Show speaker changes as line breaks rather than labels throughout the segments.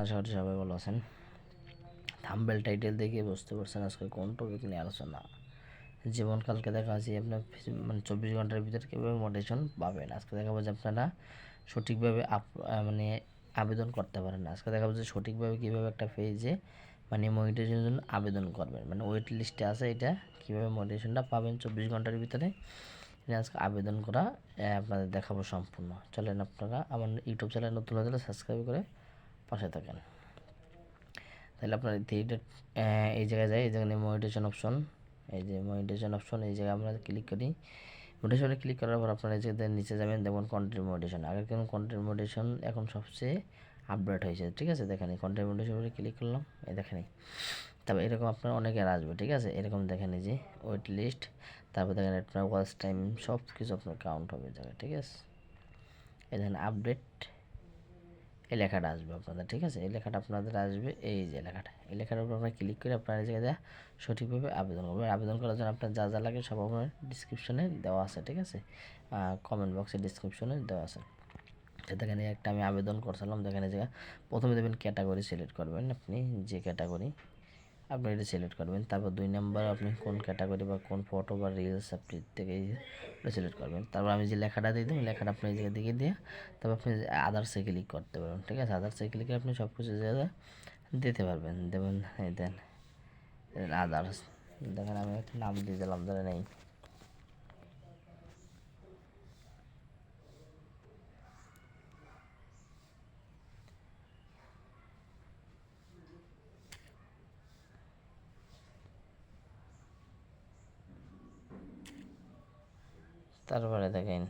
আশা করি সবাই ভালো আছেন। থাম্বনেল টাইটেল দেখে বুঝতে পারছেন আজকে কোন টপিক নিয়ে আলোচনা। যেমন কালকে দেখা আছে আপনার 24 ঘন্টার ভিতরে কীভাবে মোটিভেশন পাবেন। আজকে দেখাবো যে আপনারা সঠিকভাবে আবেদন করতে পারেন। আজকে দেখাবো যে সঠিকভাবে কীভাবে একটা পেজে মোটিভেশনের জন্য আবেদন করবেন, ওয়েট লিস্টে আছে এটা কীভাবে মোটিভেশনটা পাবেন 24 ঘন্টার ভিতরে আজকে আবেদন করা আপনাদের দেখাবো সম্পূর্ণ। চলেন আপনারা আমার ইউটিউব চ্যানেল নতুন হলে সাবস্ক্রাইব করে পাশে থাকেন। তাহলে আপনার এই জায়গায় যাই, এই জায়গায় মনিটাইজেশন অপশন, এই যে মনিটাইজেশন অপশন, এই জায়গায় আমরা ক্লিক করি। মনিটাইজেশনে ক্লিক করার পর আপনারা এই জায়গায় নিচে যাবেন, দেখুন কন্টেন্ট মনিটাইজেশন। আগের কিন্তু কন্টেন্ট মনিটাইজেশন এখন সবচেয়ে আপডেট হয়েছে, ঠিক আছে। দেখেন কন্টেন্ট মনিটাইজেশনে ক্লিক করলাম, এই দেখেন। তারপর এরকম আপনার অনেকের আসবে, ঠিক আছে। এরকম দেখেন এই যে ওয়েট লিস্ট, তারপর দেখেন আপনার ওয়াচ টাইম সব কিছু আপনার কাউন্ট হবে জায়গায়, ঠিক আছে। এই দেখেন আপডেট, এই লেখাটা আসবে আপনাদের, ঠিক আছে। এই লেখাটা আপনাদের আসবে, এই যে লেখাটা, এই লেখাটার উপর আপনারা ক্লিক করে আপনারা এই জায়গায় সঠিকভাবে আবেদন করবেন। আবেদন করার জন্য আপনার যা যা লাগে সব আপনার ডিসক্রিপশনে দেওয়া আছে, ঠিক আছে। কমেন্ট বক্সে ডিসক্রিপশনে দেওয়া আছে। দেখেন একটা আমি আবেদন করছিলাম, দেখেন এই জায়গায় প্রথমে দেবেন ক্যাটাগরি সিলেক্ট করবেন, আপনি যে ক্যাটাগরি আপনি এটা সিলেক্ট করবেন। তারপর 2 নম্বর আপনি কোন ক্যাটাগরি বা কোন ফটো বা রিলস আপনি থেকে এটা সিলেক্ট করবেন। তারপর আমি যে লেখাটা দিয়ে দেবো, লেখাটা আপনি এই জায়গায় দিকে দিয়ে তারপর আপনি আদার্সে ক্লিক করতে পারবেন, ঠিক আছে। আদার্সে ক্লিক করে আপনি সব কিছু জায়গায় দিতে পারবেন। দেবেন এই দেন আদার্স, দেখেন আমি একটা নাম দিয়ে দিলাম, ধরে নেই তারপরে দেখেন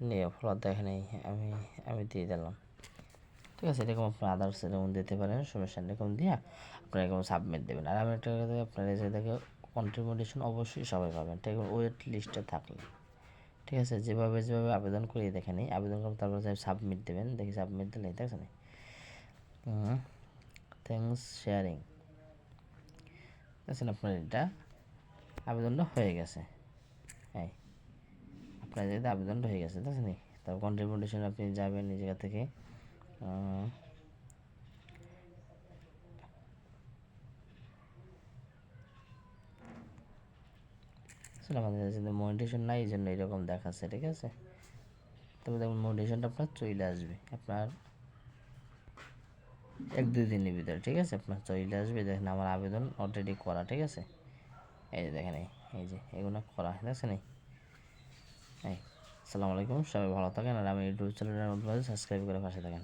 নিয়ে ফলো, দেখেন আমি দিয়ে দিলাম, ঠিক আছে। এরকম আপনার আদার্স এরকম দিতে পারেন, সমস্যা এরকম দিয়ে আপনারা এরকম সাবমিট দেবেন। আর আমি একটা কথা, আপনার এই যে দেখে কন্ট্রিবিউশন অবশ্যই সবাই পাবেন, ঠিক আছে, ওয়েট লিস্টে থাকলে, ঠিক আছে। যেভাবে আবেদন করি দেখে নিই, আবেদন করবেন, তারপর সাবমিট দেবেন। দেখি সাবমিট দিলে দেখছে না, থ্যাংকস শেয়ারিং, দেখছেন আপনার এটা আবেদনটা হয়ে গেছে। হ্যাঁ, আপনার যেহেতু আবেদনটা হয়ে গেছে, দেখছেন। তারপর কন্ট্রিবিউশন আপনি যাবেন এই জায়গা থেকে, আমাদের কাছে মনিটেশন নাই, এই জন্য এরকম দেখাচ্ছে, ঠিক আছে। তবে দেখুন মনিটেশনটা আপনার চলে আসবে আপনার 1-2 দিনের ভিতরে, ঠিক আছে। আপনার চলে আসবে। দেখেন আমার আবেদন অলরেডি করা, ঠিক আছে। এই যে দেখেন এই যে এগুলো করা, দেখছেন। আসসালামু আলাইকুম, সবাই ভালো থাকেন। আর আমি ইউটিউব চ্যানেলের মধ্যে সাবস্ক্রাইব করে পাশে থাকেন।